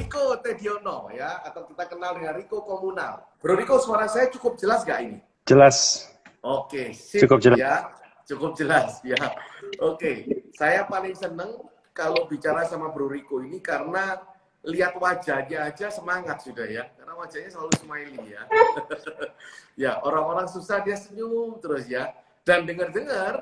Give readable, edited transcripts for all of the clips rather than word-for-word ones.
Riko Tediono ya, atau kita kenal dengan Riko Komunal. Bro Riko, suara saya cukup jelas nggak ini? Jelas. Oke, sip, Cukup jelas. ya. Cukup jelas ya. Oke, saya paling seneng kalau bicara sama Bro Riko ini karena lihat wajahnya aja semangat sudah ya. Karena wajahnya selalu smiley ya. Ya, orang-orang susah dia senyum terus ya. Dan dengar-dengar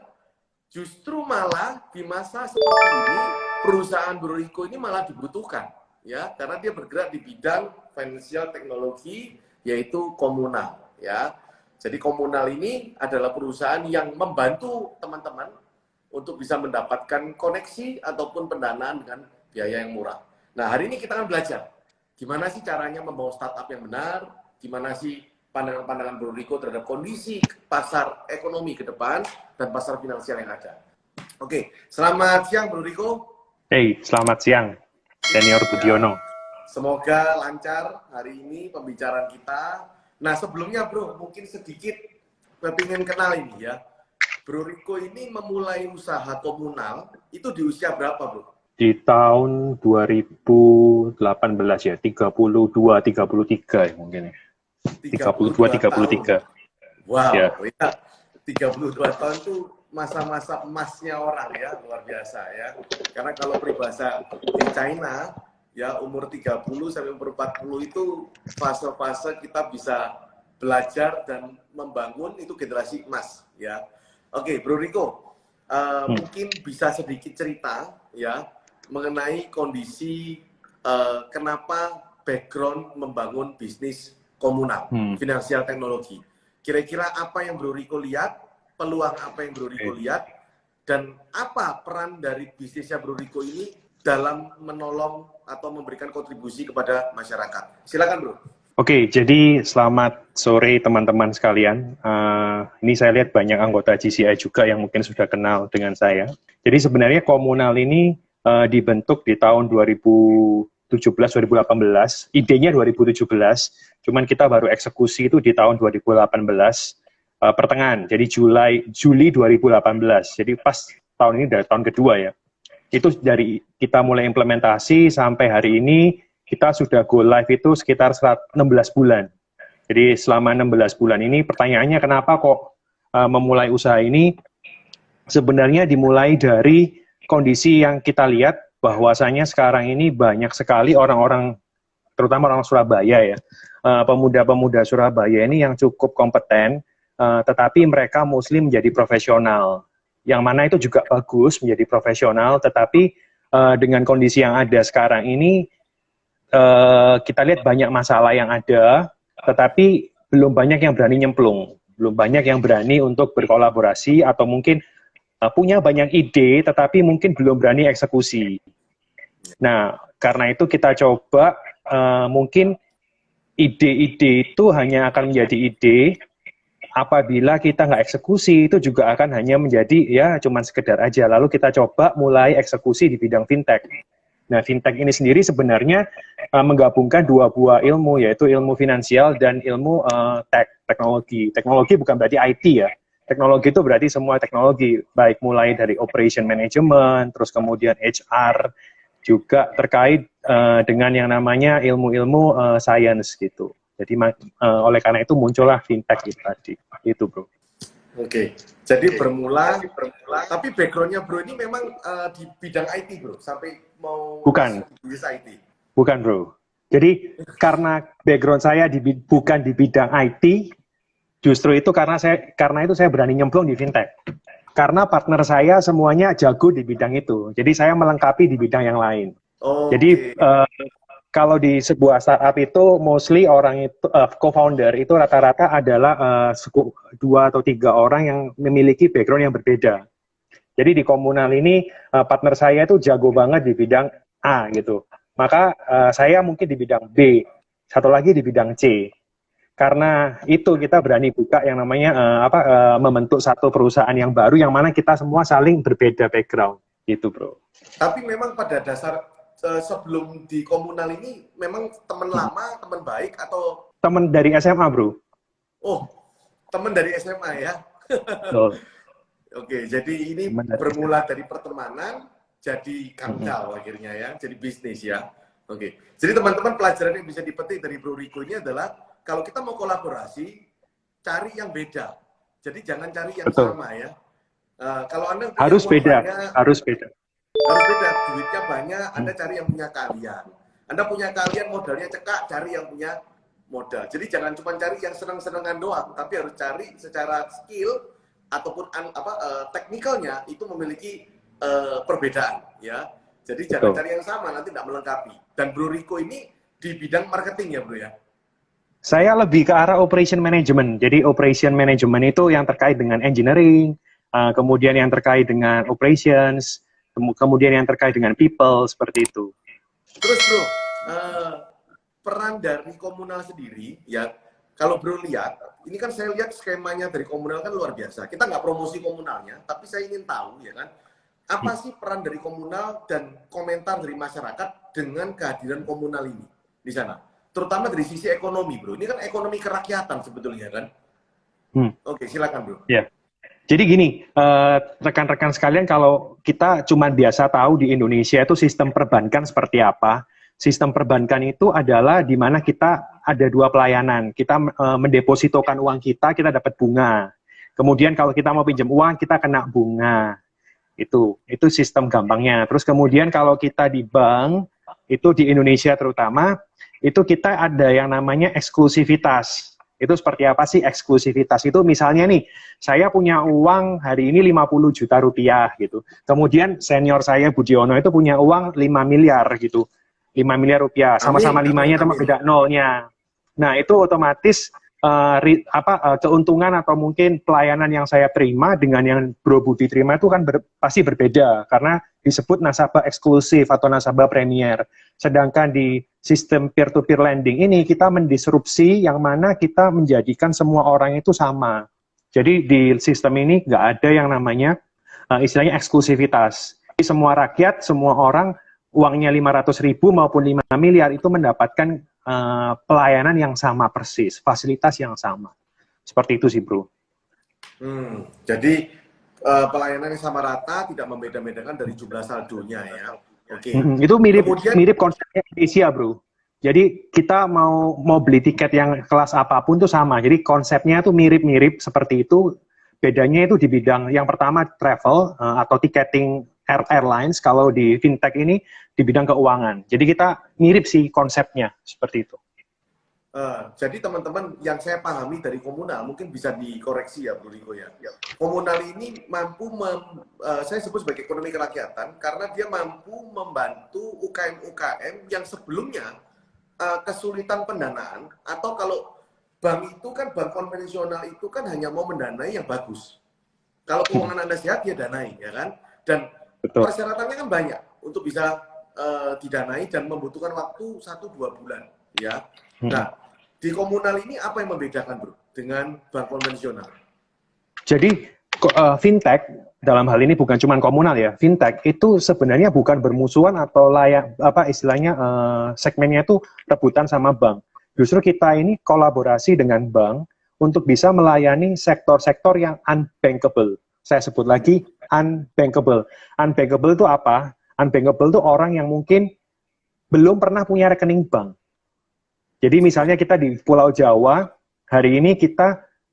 justru malah di masa seperti ini perusahaan Bro Riko ini malah dibutuhkan ya, karena dia bergerak di bidang financial teknologi yaitu komunal ya. Jadi komunal ini adalah perusahaan yang membantu teman-teman untuk bisa mendapatkan koneksi ataupun pendanaan dengan biaya yang murah. Nah, hari ini kita akan belajar gimana sih caranya membawa startup yang benar, gimana sih pandangan-pandangan Bro Riko terhadap kondisi pasar ekonomi ke depan dan pasar finansial yang ada. Oke, selamat siang Bro Riko. Hey, selamat siang, Senior Budiono. Semoga lancar hari ini pembicaraan kita. Nah, sebelumnya Bro, mungkin sedikit pengen kenal ini ya. Bro Riko ini memulai usaha komunal itu di usia berapa Bro? Di tahun 2018 ya, 32, 33 ya mungkin ya. 32-33. Wow, ya. 32 tahun itu masa-masa emasnya orang ya, luar biasa ya. Karena kalau peribahasa di China, ya umur 30 sampai umur 40 itu fase-fase kita bisa belajar dan membangun, itu generasi emas ya. Oke, Bro Riko, mungkin bisa sedikit cerita ya mengenai kondisi kenapa background membangun bisnis komunal, finansial teknologi. Kira-kira apa yang Bro Riko lihat, peluang apa yang Bro Riko lihat, dan apa peran dari bisnisnya Bro Riko ini dalam menolong atau memberikan kontribusi kepada masyarakat. Silakan Bro. Oke, jadi selamat sore teman-teman sekalian. Ini saya lihat banyak anggota GCI juga yang mungkin sudah kenal dengan saya. Jadi sebenarnya komunal ini dibentuk di tahun 2017-2018, idenya 2017, cuman kita baru eksekusi itu di tahun 2018 pertengahan, jadi Juli 2018. Jadi pas tahun ini dari tahun kedua ya. Itu dari kita mulai implementasi sampai hari ini kita sudah go live itu sekitar 16 bulan. Jadi selama 16 bulan ini pertanyaannya kenapa kok memulai usaha ini? Sebenarnya dimulai dari kondisi yang kita lihat bahwasanya sekarang ini banyak sekali orang-orang, terutama orang Surabaya ya, pemuda-pemuda Surabaya ini yang cukup kompeten, tetapi mereka mostly menjadi profesional. Yang mana itu juga bagus menjadi profesional, tetapi dengan kondisi yang ada sekarang ini, kita lihat banyak masalah yang ada, tetapi belum banyak yang berani nyemplung, belum banyak yang berani untuk berkolaborasi, atau mungkin punya banyak ide, tetapi mungkin belum berani eksekusi. Nah, karena itu kita coba mungkin ide-ide itu hanya akan menjadi ide apabila kita nggak eksekusi, itu juga akan hanya menjadi ya cuman sekedar aja. Lalu kita coba mulai eksekusi di bidang fintech. Nah, fintech ini sendiri sebenarnya menggabungkan dua buah ilmu, yaitu ilmu finansial dan ilmu teknologi. Teknologi bukan berarti IT ya. Teknologi itu berarti semua teknologi, baik mulai dari operation management, terus kemudian HR, juga terkait dengan yang namanya ilmu-ilmu science gitu. Jadi oleh karena itu muncullah fintech itu tadi, itu Bro. Oke, jadi bermula, tapi backgroundnya Bro ini memang di bidang IT Bro, sampai mau bukan bisnis IT. Bukan Bro. Jadi karena background saya bukan di bidang IT, justru itu karena itu saya berani nyemplung di fintech. Karena partner saya semuanya jago di bidang itu. Jadi saya melengkapi di bidang yang lain. Jadi kalau di sebuah startup itu mostly orang itu co-founder itu rata-rata adalah 2 atau 3 orang yang memiliki background yang berbeda. Jadi di komunal ini partner saya itu jago banget di bidang A gitu. Maka saya mungkin di bidang B, satu lagi di bidang C. Karena itu kita berani buka yang namanya membentuk satu perusahaan yang baru yang mana kita semua saling berbeda background gitu Bro. Tapi memang pada dasar sebelum di komunal ini memang teman lama, teman baik atau teman dari SMA Bro? Oh, teman dari SMA ya. Oh. Oke, jadi ini bermula dari pertemanan jadi kancal akhirnya ya, jadi bisnis ya. Oke. Jadi teman-teman pelajaran yang bisa dipetik dari Bro Riko ini adalah kalau kita mau kolaborasi, cari yang beda. Jadi jangan cari yang Betul. sama ya. Kalau Anda punya Harus uang beda, banyak, harus beda. harus beda. Duitnya banyak, Anda cari yang punya kalian. Anda punya kalian, modalnya cekak, cari yang punya modal. Jadi jangan cuma cari yang senang-senangan doang, tapi harus cari secara skill ataupun teknikalnya itu memiliki perbedaan ya. Jadi jangan Betul. cari yang sama, nanti tidak melengkapi. Dan Bro Riko ini di bidang marketing ya Bro ya? Saya lebih ke arah operation management. Jadi operation management itu yang terkait dengan engineering, kemudian yang terkait dengan operations, kemudian yang terkait dengan people, seperti itu. Terus Bro, peran dari komunal sendiri ya, kalau Bro lihat, ini kan saya lihat skemanya dari komunal kan luar biasa. Kita nggak promosi komunalnya, tapi saya ingin tahu ya kan, apa sih peran dari komunal dan komentar dari masyarakat dengan kehadiran komunal ini di sana? Terutama dari sisi ekonomi, Bro. Ini kan ekonomi kerakyatan sebetulnya kan? Oke, silakan Bro. Ya. Jadi gini, rekan-rekan sekalian, kalau kita cuma biasa tahu di Indonesia itu sistem perbankan seperti apa. Sistem perbankan itu adalah di mana kita ada dua pelayanan. Kita mendepositokan uang kita dapat bunga. Kemudian kalau kita mau pinjam uang, kita kena bunga. Itu sistem gampangnya. Terus kemudian kalau kita di bank, itu di Indonesia terutama, itu kita ada yang namanya eksklusivitas. Itu seperti apa sih eksklusivitas? Itu misalnya nih, saya punya uang hari ini 50 juta rupiah gitu. Kemudian senior saya Budiono itu punya uang 5 miliar gitu. 5 miliar rupiah, sama-sama limanya sama beda nolnya. Nah, itu otomatis keuntungan atau mungkin pelayanan yang saya terima dengan yang Bro Budi terima itu kan pasti berbeda karena disebut nasabah eksklusif atau nasabah premier. Sedangkan di sistem peer-to-peer lending ini kita mendisrupsi yang mana kita menjadikan semua orang itu sama. Jadi di sistem ini nggak ada yang namanya istilahnya eksklusivitas. Jadi semua rakyat, semua orang uangnya 500.000 maupun 5 miliar itu mendapatkan pelayanan yang sama persis, fasilitas yang sama. Seperti itu sih, Bro. Jadi pelayanan yang sama rata, tidak membeda-bedakan dari jumlah saldonya ya. Oke. Itu mirip konsepnya Indonesia, Bro. Jadi kita mau beli tiket yang kelas apapun itu sama. Jadi konsepnya itu mirip-mirip seperti itu. Bedanya itu di bidang yang pertama travel atau ticketing airlines, kalau di fintech ini di bidang keuangan. Jadi kita mirip sih konsepnya, seperti itu. Jadi teman-teman yang saya pahami dari komunal, mungkin bisa dikoreksi ya Bro Riko ya. Komunal ini mampu, saya sebut sebagai ekonomi kerakyatan, karena dia mampu membantu UKM-UKM yang sebelumnya kesulitan pendanaan, atau kalau bank itu kan, bank konvensional itu kan hanya mau mendanai yang bagus. Kalau keuangan Anda sehat, ya danai, ya kan? Dan betul, persyaratannya kan banyak untuk bisa didanai dan membutuhkan waktu 1-2 bulan, ya. Nah, di komunal ini apa yang membedakan, Bro, dengan bank konvensional? Jadi fintech dalam hal ini bukan cuma komunal ya, fintech itu sebenarnya bukan bermusuhan atau istilahnya segmennya itu rebutan sama bank. Justru kita ini kolaborasi dengan bank untuk bisa melayani sektor-sektor yang unbankable. Saya sebut lagi unbankable. Unbankable itu apa? Unbankable itu orang yang mungkin belum pernah punya rekening bank. Jadi misalnya kita di Pulau Jawa, hari ini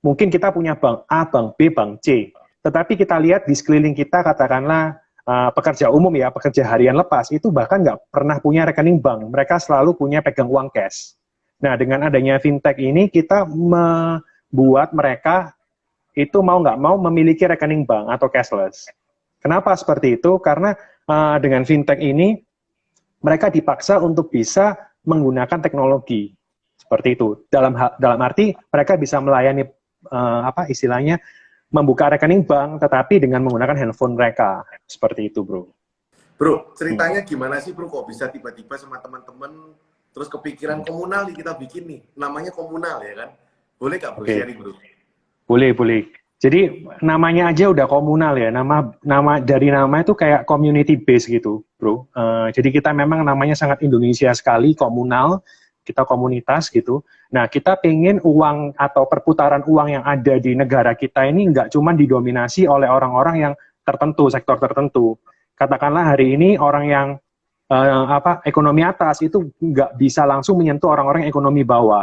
mungkin kita punya bank A, bank B, bank C. Tetapi kita lihat di sekeliling kita, katakanlah pekerja umum ya, pekerja harian lepas, itu bahkan nggak pernah punya rekening bank. Mereka selalu punya pegang uang cash. Nah, dengan adanya fintech ini, kita membuat mereka itu mau nggak mau memiliki rekening bank atau cashless. Kenapa seperti itu? Karena dengan fintech ini, mereka dipaksa untuk bisa menggunakan teknologi. Seperti itu. Dalam arti, mereka bisa melayani, istilahnya, membuka rekening bank, tetapi dengan menggunakan handphone mereka. Seperti itu, Bro. Bro, ceritanya gimana sih, Bro? Kok bisa tiba-tiba sama teman-teman terus kepikiran komunal nih kita bikin nih, namanya komunal ya kan? Boleh nggak Bro sharing, Bro? Boleh. Jadi namanya aja udah komunal ya, dari nama itu kayak community base gitu, Bro. Jadi kita memang namanya sangat Indonesia sekali, komunal, kita komunitas gitu. Nah, kita pengen uang atau perputaran uang yang ada di negara kita ini nggak cuma didominasi oleh orang-orang yang tertentu, sektor tertentu. Katakanlah hari ini orang yang ekonomi atas itu nggak bisa langsung menyentuh orang-orang ekonomi bawah.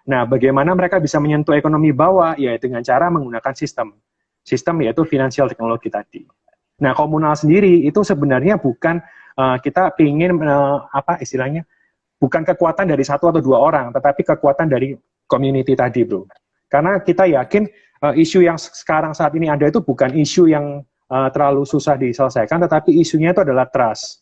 Nah, bagaimana mereka bisa menyentuh ekonomi bawah? Ya dengan cara menggunakan sistem yaitu financial teknologi tadi. Nah, komunal sendiri itu sebenarnya bukan kita ingin istilahnya bukan kekuatan dari satu atau dua orang, tetapi kekuatan dari community tadi, bro. Karena kita yakin isu yang sekarang saat ini ada itu bukan isu yang terlalu susah diselesaikan, tetapi isunya itu adalah trust.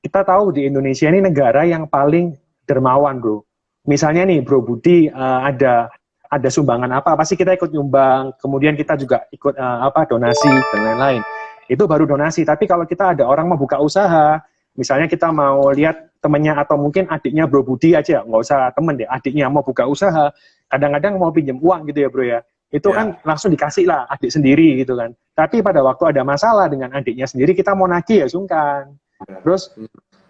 Kita tahu di Indonesia ini negara yang paling dermawan, bro. Misalnya nih, Bro Budi, ada sumbangan apa sih kita ikut nyumbang, kemudian kita juga ikut donasi dan lain-lain. Itu baru donasi. Tapi kalau kita ada orang mau buka usaha, misalnya kita mau lihat temennya atau mungkin adiknya Bro Budi aja, nggak usah temen deh, adiknya mau buka usaha, kadang-kadang mau pinjam uang gitu ya, Bro ya. Itu kan langsung dikasih lah adik sendiri gitu kan. Tapi pada waktu ada masalah dengan adiknya sendiri, kita mau nagih ya sungkan. Terus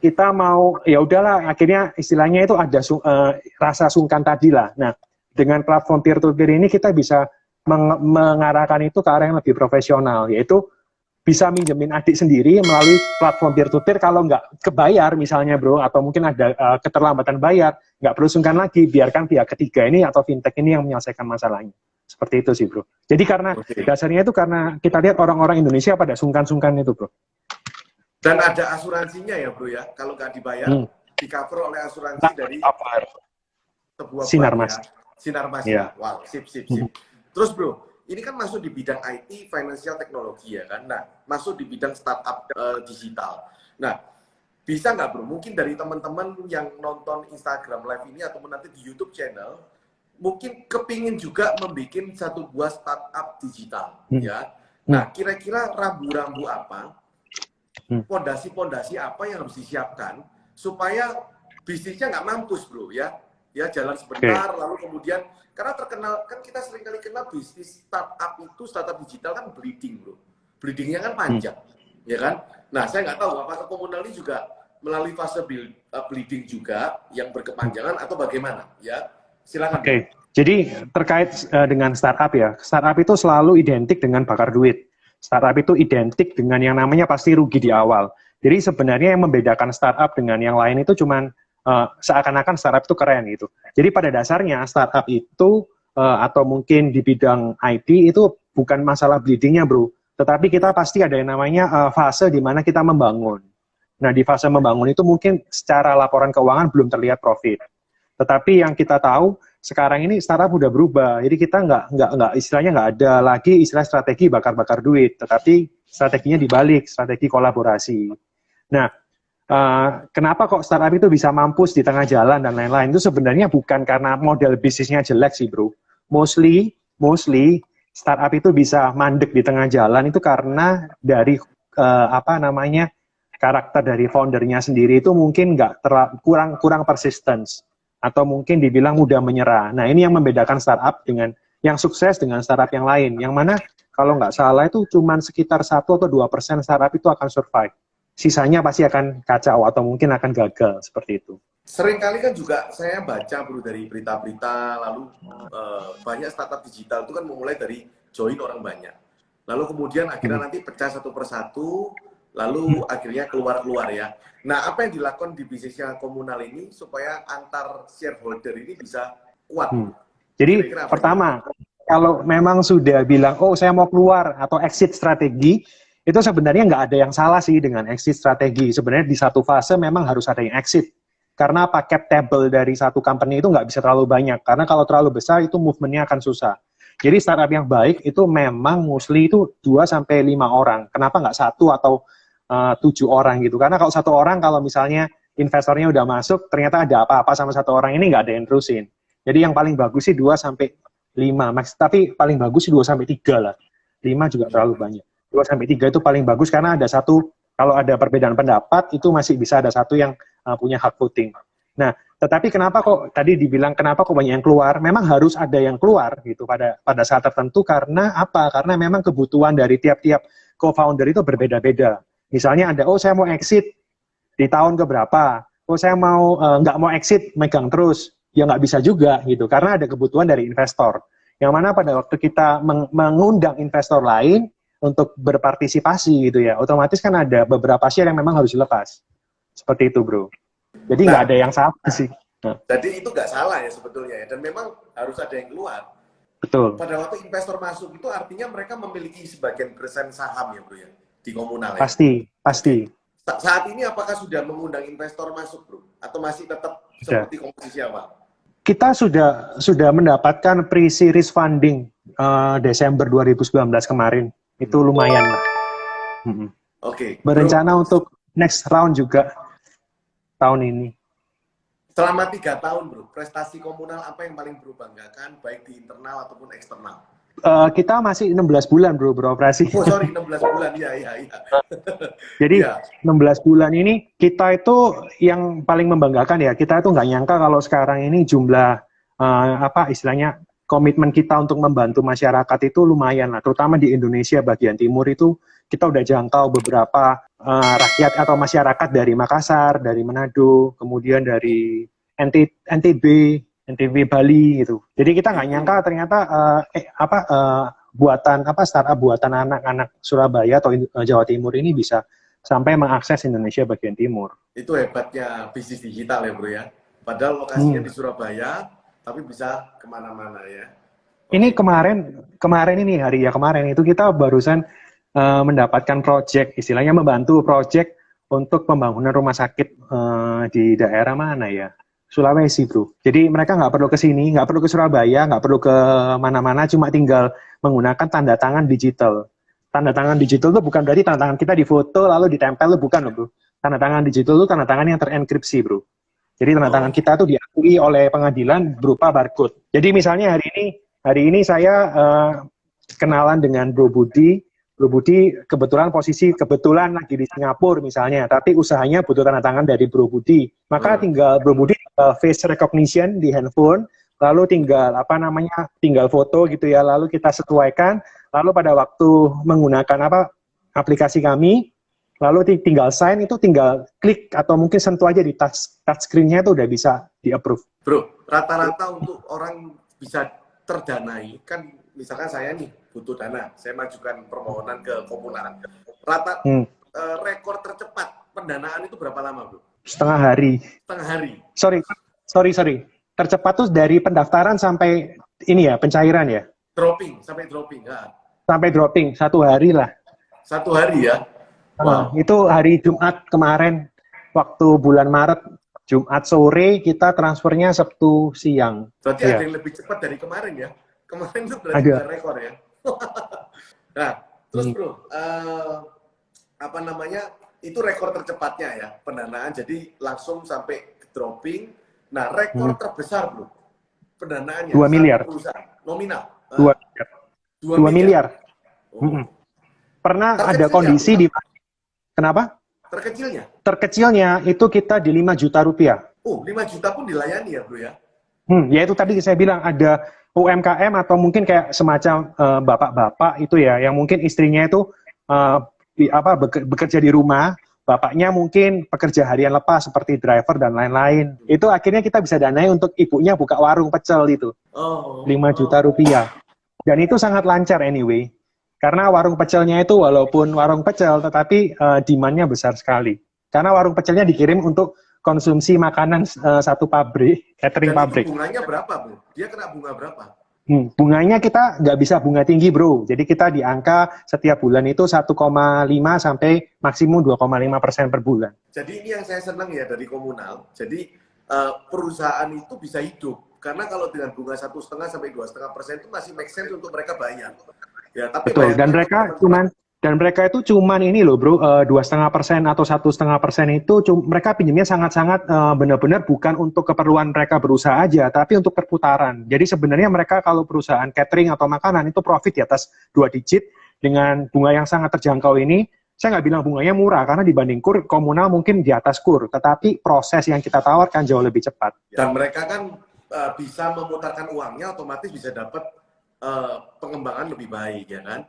kita mau ya udahlah, akhirnya istilahnya itu ada rasa sungkan tadi lah. Nah, dengan platform peer-to-peer ini kita bisa mengarahkan itu ke arah yang lebih profesional, yaitu bisa minjemin adik sendiri melalui platform peer-to-peer. Kalau nggak kebayar misalnya, bro, atau mungkin ada keterlambatan bayar, nggak perlu sungkan lagi, biarkan pihak ketiga ini atau fintech ini yang menyelesaikan masalahnya. Seperti itu sih, bro. Jadi karena dasarnya itu karena kita lihat orang-orang Indonesia pada sungkan-sungkan itu, bro. Dan ada asuransinya ya, bro ya. Kalau nggak dibayar, di cover oleh asuransi dari sebuah Sinar Mas. Ya. Sinar Mas. Yeah. Wow, sip. Terus, bro, ini kan masuk di bidang IT, financial teknologi ya kan. Nah, masuk di bidang startup digital. Nah, bisa nggak, bro? Mungkin dari teman-teman yang nonton Instagram Live ini ataupun nanti di YouTube channel, mungkin kepingin juga membuat satu buah startup digital, ya. Nah, kira-kira rambu-rambu apa? Pondasi-pondasi apa yang harus disiapkan supaya bisnisnya nggak mampus, bro, ya jalan sebentar lalu kemudian karena terkenal kan kita sering kali kenal bisnis startup itu startup digital kan bleeding, bro, bleedingnya kan panjang, ya kan. Nah, saya nggak tahu apakah komunal ini juga melalui fase bleeding juga yang berkepanjangan atau bagaimana, ya silakan. Jadi terkait dengan startup ya, startup itu selalu identik dengan bakar duit. Startup itu identik dengan yang namanya pasti rugi di awal. Jadi sebenarnya yang membedakan startup dengan yang lain itu cuman seakan-akan startup itu keren gitu. Jadi pada dasarnya startup itu atau mungkin di bidang IT itu bukan masalah bleedingnya, bro. Tetapi kita pasti ada yang namanya fase di mana kita membangun. Nah, di fase membangun itu mungkin secara laporan keuangan belum terlihat profit. Tetapi yang kita tahu sekarang ini startup udah berubah, jadi kita nggak istilahnya nggak ada lagi istilah strategi bakar-bakar duit, tetapi strateginya dibalik, strategi kolaborasi. Nah, kenapa kok startup itu bisa mampus di tengah jalan dan lain-lain? Itu sebenarnya bukan karena model bisnisnya jelek sih, bro. Mostly startup itu bisa mandek di tengah jalan itu karena dari karakter dari foundernya sendiri itu mungkin kurang persistence. Atau mungkin dibilang mudah menyerah. Nah, ini yang membedakan startup dengan yang sukses dengan startup yang lain. Yang mana kalau nggak salah itu cuma sekitar 1 atau 2% startup itu akan survive. Sisanya pasti akan kacau atau mungkin akan gagal, seperti itu. Seringkali kan juga saya baca, bro, dari berita-berita, lalu banyak startup digital itu kan memulai dari join orang banyak. Lalu kemudian akhirnya nanti pecah satu persatu, lalu akhirnya keluar ya. Nah, apa yang dilakukan di bisnisnya komunal ini supaya antar shareholder ini bisa kuat? Jadi pertama, kalau memang sudah bilang, oh saya mau keluar atau exit strategi, itu sebenarnya nggak ada yang salah sih dengan exit strategi. Sebenarnya di satu fase memang harus ada yang exit. Karena cap table dari satu company itu nggak bisa terlalu banyak. Karena kalau terlalu besar itu movementnya akan susah. Jadi startup yang baik itu memang mostly itu 2-5 orang. Kenapa nggak 1 atau 7 orang gitu? Karena kalau 1 orang, kalau misalnya investornya udah masuk, ternyata ada apa-apa sama 1 orang ini nggak ada yang terusin. Jadi yang paling bagus sih 2-5 max, tapi paling bagus sih 2-3 lah. 5 juga terlalu banyak. 2-3 itu paling bagus karena ada satu, kalau ada perbedaan pendapat itu masih bisa ada satu yang punya hak voting. Nah, tetapi kenapa kok tadi dibilang kenapa kok banyak yang keluar? Memang harus ada yang keluar gitu pada saat tertentu. Karena apa? Karena memang kebutuhan dari tiap-tiap co-founder itu berbeda-beda. Misalnya ada, oh saya mau exit di tahun keberapa, oh saya mau nggak mau exit megang terus, ya nggak bisa juga gitu, karena ada kebutuhan dari investor. Yang mana pada waktu kita mengundang investor lain untuk berpartisipasi gitu ya, otomatis kan ada beberapa share yang memang harus dilepas. Seperti itu, Bro. Jadi nggak ada yang salah sih. Nah, Jadi itu nggak salah ya sebetulnya ya. Dan memang harus ada yang keluar. betul. Pada waktu investor masuk itu artinya mereka memiliki sebagian persen saham ya bro ya di komunal ya. Pasti, pasti. Saat ini apakah sudah mengundang investor masuk bro? Atau masih tetap seperti komposisi awal? Kita sudah mendapatkan pre-series funding Desember 2019 kemarin. Itu lumayan lah. Oke. Berencana untuk next round juga tahun ini. Selama 3 tahun bro, prestasi komunal apa yang paling bro banggakan baik di internal ataupun eksternal? Kita masih 16 bulan bro beroperasi. Oh sorry, 16 bulan, iya. Jadi ya. 16 bulan ini kita itu yang paling membanggakan ya, kita itu nggak nyangka kalau sekarang ini jumlah istilahnya komitmen kita untuk membantu masyarakat itu lumayan lah, terutama di Indonesia bagian timur itu kita udah jangkau beberapa rakyat atau masyarakat dari Makassar, dari Manado, kemudian dari NTB, Bali gitu. Jadi kita nggak nyangka ternyata startup buatan anak-anak Surabaya atau Jawa Timur ini bisa sampai mengakses Indonesia bagian timur. Itu hebatnya bisnis digital ya bro ya. Padahal lokasinya di Surabaya, tapi bisa kemana-mana ya. Ini kemarin itu kita barusan mendapatkan project, istilahnya membantu project untuk pembangunan rumah sakit di daerah mana ya? Sulawesi, bro. Jadi mereka nggak perlu ke sini, nggak perlu ke Surabaya, nggak perlu ke mana-mana, cuma tinggal menggunakan tanda tangan digital. Tanda tangan digital itu bukan berarti tanda tangan kita difoto lalu ditempel, bukan loh, bro. Tanda tangan digital itu tanda tangan yang terenkripsi, bro. Jadi tanda tangan kita itu diakui oleh pengadilan berupa barcode. Jadi misalnya hari ini saya kenalan dengan Bro Budi. Bro Budi kebetulan lagi di Singapura misalnya, tapi usahanya butuh tanda tangan dari Bro Budi. Maka tinggal Bro Budi face recognition di handphone, lalu tinggal foto gitu ya, lalu kita sesuaikan, lalu pada waktu menggunakan aplikasi kami, lalu tinggal sign, itu tinggal klik atau mungkin sentuh aja di touch screen-nya itu udah bisa di-approve. Bro, rata-rata untuk orang bisa terdanai, kan misalkan saya nih butuh dana, saya majukan permohonan ke komunal. Rekor tercepat pendanaan itu berapa lama, bro? Setengah hari. Sorry. Tercepat tuh dari pendaftaran sampai ini ya, pencairan ya? Sampai dropping. Ya. Sampai dropping, 1 hari lah. 1 hari ya? Wow. Itu hari Jumat kemarin, waktu bulan Maret, Jumat sore kita transfernya Sabtu siang. Berarti ada yang lebih cepat dari kemarin ya? Kemarin itu berarti ada rekor ya? Nah, terus bro, itu rekor tercepatnya ya, pendanaan, jadi langsung sampai dropping. Nah, rekor terbesar bro, pendanaannya 2 miliar. Nominal. 2 miliar. Pernah ada kondisi di kenapa? Terkecilnya itu kita di 5 juta rupiah. 5 juta pun dilayani ya bro ya? Ya itu tadi saya bilang ada UMKM atau mungkin kayak semacam bapak-bapak itu ya, yang mungkin istrinya itu bekerja di rumah, bapaknya mungkin pekerja harian lepas seperti driver dan lain-lain. Itu akhirnya kita bisa danai untuk ibunya buka warung pecel itu. 5 juta rupiah. Dan itu sangat lancar anyway. Karena warung pecelnya itu walaupun warung pecel, tetapi demand-nya besar sekali. Karena warung pecelnya dikirim untuk konsumsi makanan satu pabrik, catering pabrik. Bunganya berapa, bro? Dia kena bunga berapa? Bunganya kita nggak bisa bunga tinggi, bro. Jadi kita di angka setiap bulan itu 1,5 sampai maksimum 2,5% per bulan. Jadi ini yang saya senang ya dari komunal. Jadi perusahaan itu bisa hidup. Karena kalau dengan bunga 1,5 sampai 2,5% itu masih make sense untuk mereka bayar. Ya, tapi betul. Dan mereka itu cuman ini loh bro, 2,5% atau 1,5% itu mereka pinjamnya sangat-sangat benar-benar bukan untuk keperluan mereka berusaha aja, tapi untuk perputaran. Jadi sebenarnya mereka kalau perusahaan catering atau makanan itu profit di atas 2 digit dengan bunga yang sangat terjangkau ini. Saya nggak bilang bunganya murah, karena dibanding kur, komunal mungkin di atas kur, tetapi proses yang kita tawarkan jauh lebih cepat. Dan mereka kan bisa memutarkan uangnya, otomatis bisa dapat pengembangan lebih baik, ya kan?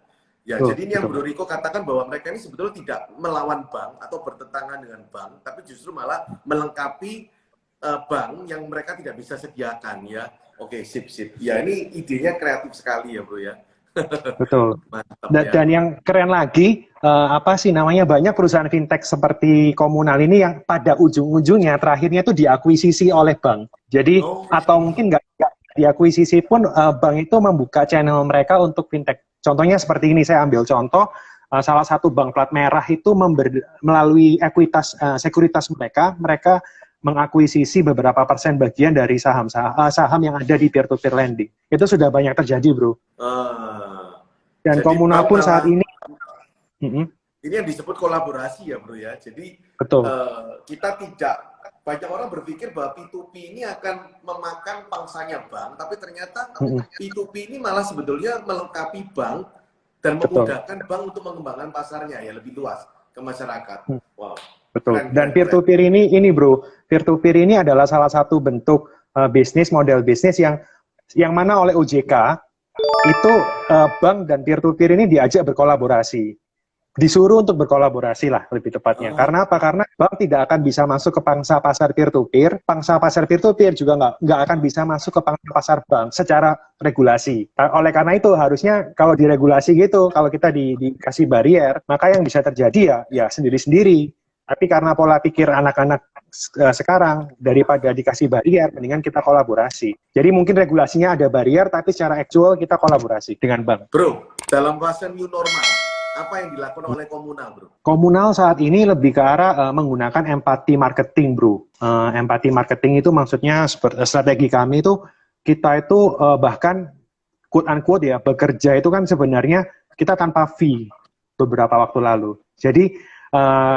Ya, jadi ini yang Bro Riko katakan bahwa mereka ini sebetulnya tidak melawan bank atau bertentangan dengan bank, tapi justru malah melengkapi bank yang mereka tidak bisa sediakan, ya. Oke, sip. Ya, ini idenya kreatif sekali ya, Bro, ya. Betul. Mantap, dan yang keren lagi, apa sih namanya, banyak perusahaan fintech seperti Komunal ini yang pada ujung-ujungnya terakhirnya itu diakuisisi oleh bank. Jadi Oh, atau mungkin nggak diakuisisi pun bank itu membuka channel mereka untuk fintech. Contohnya seperti ini, saya ambil contoh salah satu bank plat merah itu melalui sekuritas mereka mengakuisisi beberapa persen bagian dari saham yang ada di peer-to-peer lending. Itu sudah banyak terjadi, bro. Dan jadi Komunal pun saat ini ini yang disebut kolaborasi ya, bro ya. Jadi betul. Kita tidak, banyak orang berpikir bahwa P2P ini akan memakan pangsanya bank, tapi ternyata P2P ini malah sebetulnya melengkapi bank dan memudahkan bank untuk mengembangkan pasarnya ya lebih luas ke masyarakat. Wow. Betul. Dan peer-to-peer ini bro, peer-to-peer ini adalah salah satu bentuk model bisnis yang mana oleh OJK itu bank dan peer-to-peer ini diajak berkolaborasi. Disuruh untuk berkolaborasi lah lebih tepatnya. Karena apa? Karena bank tidak akan bisa masuk ke pangsa pasar peer-to-peer, pangsa pasar peer-to-peer juga nggak akan bisa masuk ke pangsa pasar bank secara regulasi. Oleh karena itu harusnya kalau diregulasi gitu, kalau kita dikasih barrier, maka yang bisa terjadi ya sendiri-sendiri. Tapi karena pola pikir anak-anak sekarang, daripada dikasih barrier, mendingan kita kolaborasi. Jadi mungkin regulasinya ada barrier, tapi secara aktual kita kolaborasi dengan bank. Bro, dalam fase new normal, apa yang dilakukan oleh Komunal, bro? Komunal saat ini lebih ke arah menggunakan empathy marketing, bro. Empathy marketing itu maksudnya strategi kami itu, kita itu bahkan quote-unquote ya, bekerja itu kan sebenarnya kita tanpa fee beberapa waktu lalu. Jadi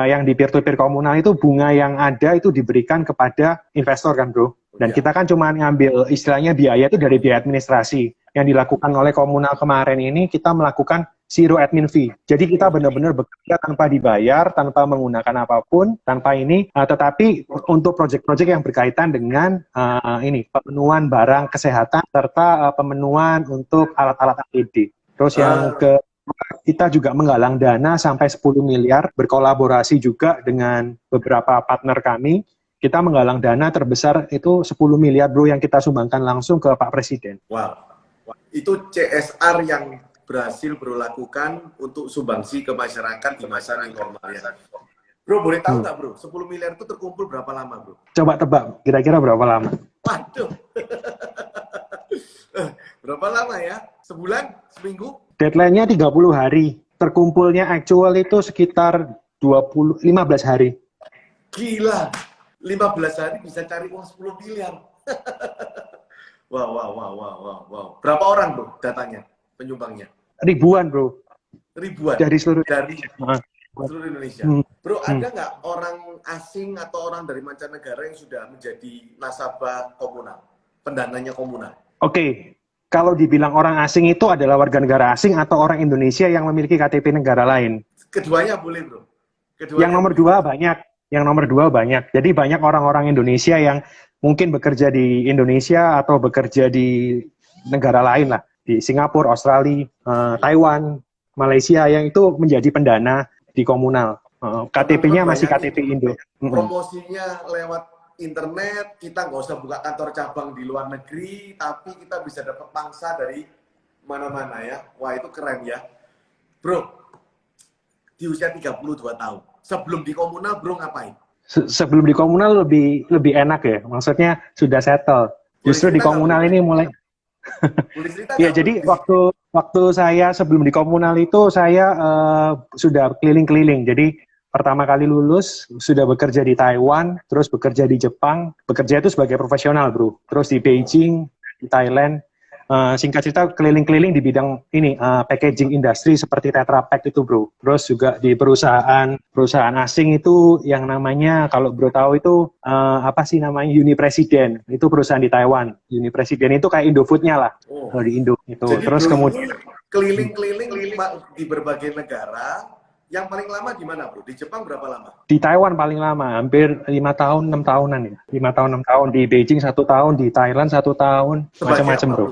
yang di peer-to-peer Komunal itu bunga yang ada itu diberikan kepada investor kan, bro. Dan kita kan cuma ngambil istilahnya biaya itu dari biaya administrasi. Yang dilakukan oleh Komunal kemarin ini kita melakukan zero admin fee. Jadi kita benar-benar bekerja tanpa dibayar, tanpa menggunakan apapun, tanpa ini. Tetapi untuk proyek-proyek yang berkaitan dengan pemenuhan barang kesehatan serta pemenuhan untuk alat-alat APD. Terus yang kita juga menggalang dana sampai 10 miliar, berkolaborasi juga dengan beberapa partner kami. Kita menggalang dana terbesar itu 10 miliar, bro, yang kita sumbangkan langsung ke Pak Presiden. Wow. Itu CSR yang berhasil bro lakukan untuk sumbangsi ke masyarakat di masa yang normal ya. Bro, boleh tahu nggak bro, 10 miliar itu terkumpul berapa lama, bro? Coba tebak, kira-kira berapa lama? Waduh. Berapa lama ya? Sebulan? Seminggu? Deadline-nya 30 hari. Terkumpulnya actual itu sekitar 15 hari. Gila. 15 hari bisa cari uang 10 miliar. Wow. Berapa orang, bro, datanya, penyumbangnya? Ribuan, bro. Ribuan? Dari seluruh Indonesia. Bro, ada nggak orang asing atau orang dari mancanegara yang sudah menjadi nasabah Komunal? Pendananya Komunal? Oke. Kalau dibilang orang asing itu adalah warga negara asing atau orang Indonesia yang memiliki KTP negara lain? Keduanya boleh, bro. Yang nomor dua banyak. Jadi banyak orang-orang Indonesia yang mungkin bekerja di Indonesia atau bekerja di negara lain lah. Di Singapura, Australia, Taiwan, Malaysia, yang itu menjadi pendana di Komunal. KTP-nya masih KTP Indo. Promosinya lewat internet, kita nggak usah buka kantor cabang di luar negeri, tapi kita bisa dapat pangsa dari mana-mana ya. Wah, itu keren ya. Bro, di usia 32 tahun, sebelum di Komunal, bro ngapain? Sebelum di Komunal lebih enak ya, maksudnya sudah settle. Justru di Komunal ini mulai... Ya, jadi waktu saya sebelum di Komunal itu, saya sudah keliling-keliling. Jadi pertama kali lulus, sudah bekerja di Taiwan, terus bekerja di Jepang, bekerja itu sebagai profesional, bro. Terus di Beijing, di Thailand, singkat cerita keliling-keliling di bidang ini, packaging industri seperti Tetra Pak itu, bro. Terus juga di perusahaan asing itu yang namanya, kalau bro tahu itu, apa sih namanya, Unipresiden. Itu perusahaan di Taiwan. Unipresiden itu kayak Indofood-nya lah, di Indo. Itu. Jadi terus kemudian keliling-keliling di berbagai negara. Yang paling lama di mana, bro? Di Jepang berapa lama? Di Taiwan paling lama, hampir 5 tahun, 6 tahunan ya. 5 tahun, 6 tahun. Di Beijing 1 tahun, di Thailand 1 tahun, macam-macam, bro.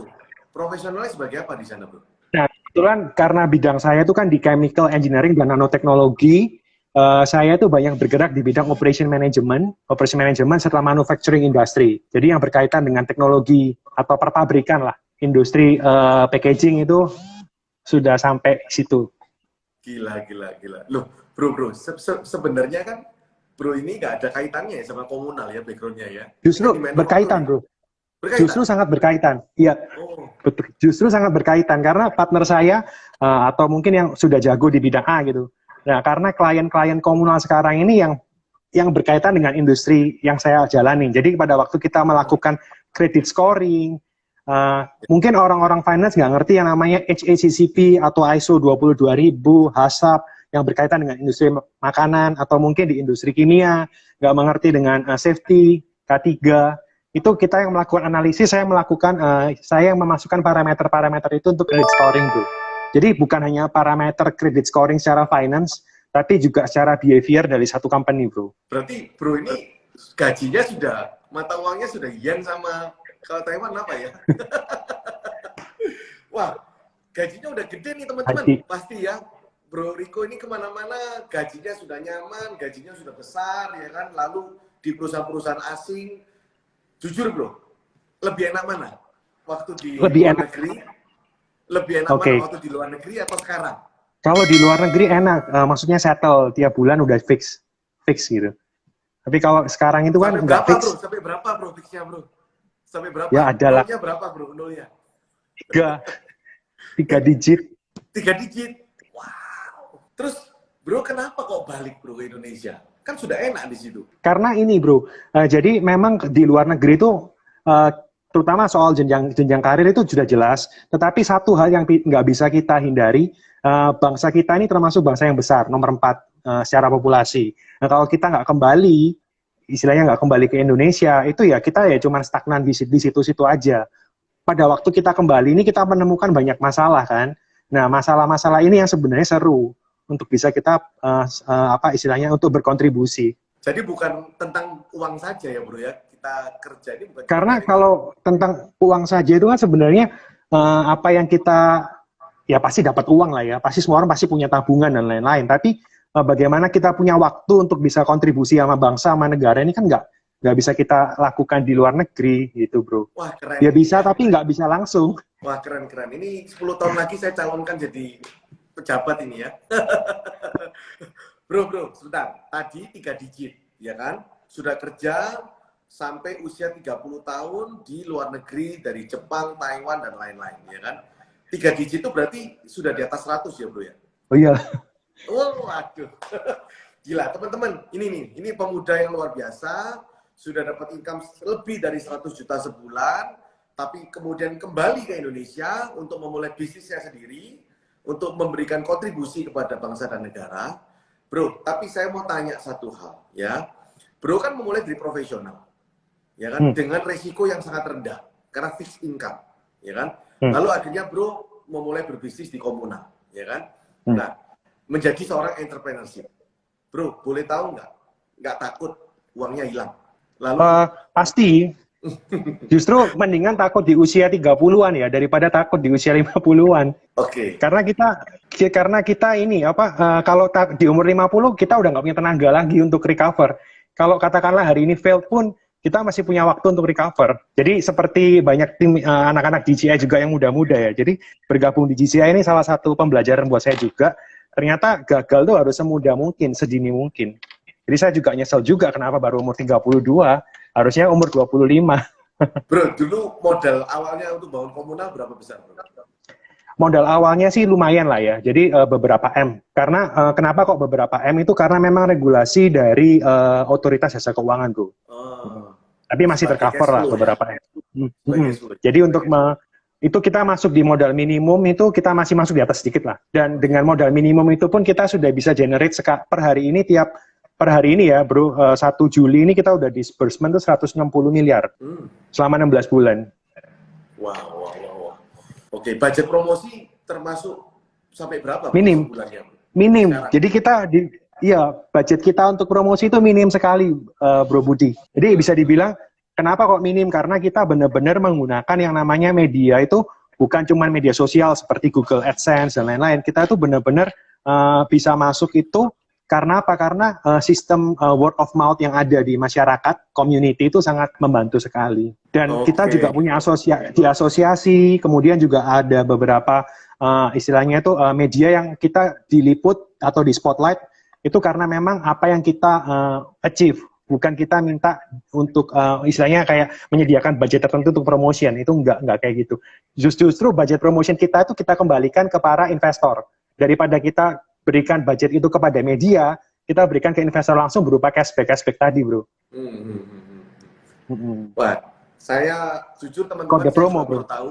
Profesionalnya sebagai apa di sana, bro? Nah, kebetulan karena bidang saya itu kan di chemical engineering dan nanoteknologi, saya itu banyak bergerak di bidang operation management setelah manufacturing industry. Jadi yang berkaitan dengan teknologi atau perpabrikan lah, industri packaging itu sudah sampai situ. Gila, gila, gila. Loh, bro, sebenarnya kan bro ini nggak ada kaitannya ya sama komunal ya backgroundnya ya? Justru Ini kan di berkaitan, manufacturing. bro. Berkaitan? Justru sangat berkaitan. Iya, Oh, betul. Justru sangat berkaitan karena partner saya atau mungkin yang sudah jago di bidang A gitu. Nah, karena klien-klien komunal sekarang ini yang berkaitan dengan industri yang saya jalani. Jadi pada waktu kita melakukan credit scoring, mungkin orang-orang finance nggak ngerti yang namanya HACCP atau ISO 22000, HACCP yang berkaitan dengan industri makanan atau mungkin di industri kimia, nggak mengerti dengan safety, K3. Itu kita yang melakukan analisis, saya yang memasukkan parameter-parameter itu untuk credit scoring, bro. Jadi bukan hanya parameter credit scoring secara finance, tapi juga secara behavior dari satu company, bro. berarti bro ini gajinya sudah, mata uangnya sudah yen sama kalau Taiwan apa ya? Wah, gajinya udah gede nih teman-teman, pasti ya. Bro Riko ini kemana-mana gajinya sudah nyaman, gajinya sudah besar, ya kan? Lalu di perusahaan-perusahaan asing, jujur bro, lebih enak mana? Waktu di luar negeri, lebih enak mana waktu di luar negeri atau sekarang? Kalau di luar negeri enak, maksudnya settle tiap bulan udah fix gitu. Tapi kalau sekarang itu kan nggak fix. Bro? Sampai berapa bro fixnya bro? Sampai berapa? Ya adalah. Nolnya berapa bro? Nolnya? 3 digit. 3 digit. Wow. Terus bro kenapa kok balik bro ke Indonesia? Kan sudah enak di situ. Karena ini bro, jadi memang di luar negeri itu terutama soal jenjang karir itu sudah jelas. Tetapi satu hal yang nggak bisa kita hindari, bangsa kita ini termasuk bangsa yang besar, nomor 4 secara populasi. Nah, kalau kita nggak kembali, istilahnya nggak kembali ke Indonesia, itu ya kita ya cuman stagnan di situ-situ aja. Pada waktu kita kembali ini kita menemukan banyak masalah kan. Nah, masalah-masalah ini yang sebenarnya seru untuk bisa kita istilahnya untuk berkontribusi. Jadi bukan tentang uang saja ya bro ya, kita kerja ini bukan. Karena kalau tentang uang saja itu kan sebenarnya apa yang kita ya pasti dapat uang lah ya, pasti semua orang pasti punya tabungan dan lain-lain. Tapi bagaimana kita punya waktu untuk bisa kontribusi sama bangsa, sama negara ini kan nggak bisa kita lakukan di luar negeri gitu bro. Wah keren. Ya bisa tapi nggak bisa langsung. Wah keren. Ini 10 tahun lagi saya calonkan jadi pejabat ini ya. Bro, sebentar. Tadi 3 digit, ya kan? Sudah kerja sampai usia 30 tahun di luar negeri dari Jepang, Taiwan dan lain-lain, ya kan? 3 digit itu berarti sudah di atas 100 ya, bro ya? Oh iya. Oh, waduh. Gila, teman-teman. Ini pemuda yang luar biasa, sudah dapat income lebih dari 100 juta sebulan, tapi kemudian kembali ke Indonesia untuk memulai bisnisnya sendiri, untuk memberikan kontribusi kepada bangsa dan negara. Bro, tapi saya mau tanya satu hal, ya. Bro kan memulai dari profesional, ya kan, dengan resiko yang sangat rendah, karena fixed income, ya kan. Lalu akhirnya bro memulai berbisnis di komunal, ya kan. Nah, menjadi seorang entrepreneurship. Bro, boleh tahu nggak takut uangnya hilang? Lalu pasti. Justru mendingan takut di usia 30-an ya daripada takut di usia 50-an. Oke. Karena kita ini kalau di umur 50 kita udah nggak punya tenaga lagi untuk recover. Kalau katakanlah hari ini failed pun kita masih punya waktu untuk recover. Jadi seperti banyak tim anak-anak GCI juga yang muda-muda ya. Jadi bergabung di GCI ini salah satu pembelajaran buat saya juga. Ternyata gagal tuh harus semudah mungkin, sedini mungkin. Jadi saya juga nyesel juga kenapa baru umur 32, harusnya umur 25. Bro, dulu modal awalnya untuk bangun komunal berapa besar? Bro? Modal awalnya sih lumayan lah ya, jadi beberapa M. Karena kenapa kok beberapa M itu karena memang regulasi dari otoritas jasa keuangan, bro. Tapi masih tercover lah beberapa M. Jadi untuk itu kita masuk di modal minimum itu kita masih masuk di atas sedikit lah. Dan dengan modal minimum itu pun kita sudah bisa generate per hari ini per hari ini ya bro, 1 Juli ini kita udah disbursement tuh 160 miliar selama 16 bulan. Wow. Oke, budget promosi termasuk sampai berapa? Minim. Sekarang. Jadi kita budget kita untuk promosi itu minim sekali, Bro Budi. Jadi bisa dibilang kenapa kok minim? Karena kita benar-benar menggunakan yang namanya media itu bukan cuma media sosial seperti Google AdSense dan lain-lain. Kita itu benar-benar bisa masuk itu karena apa? Karena sistem word of mouth yang ada di masyarakat, community itu sangat membantu sekali. Dan kita juga punya asosiasi, kemudian juga ada beberapa istilahnya itu media yang kita diliput atau di spotlight itu karena memang apa yang kita achieve, bukan kita minta untuk istilahnya kayak menyediakan budget tertentu untuk promotion. Itu enggak kayak gitu. Justru budget promotion kita itu kita kembalikan ke para investor. Daripada kita berikan budget itu kepada media, kita berikan ke investor langsung berupa cashback tadi, bro. Wah, saya jujur teman-teman promo, baru tahu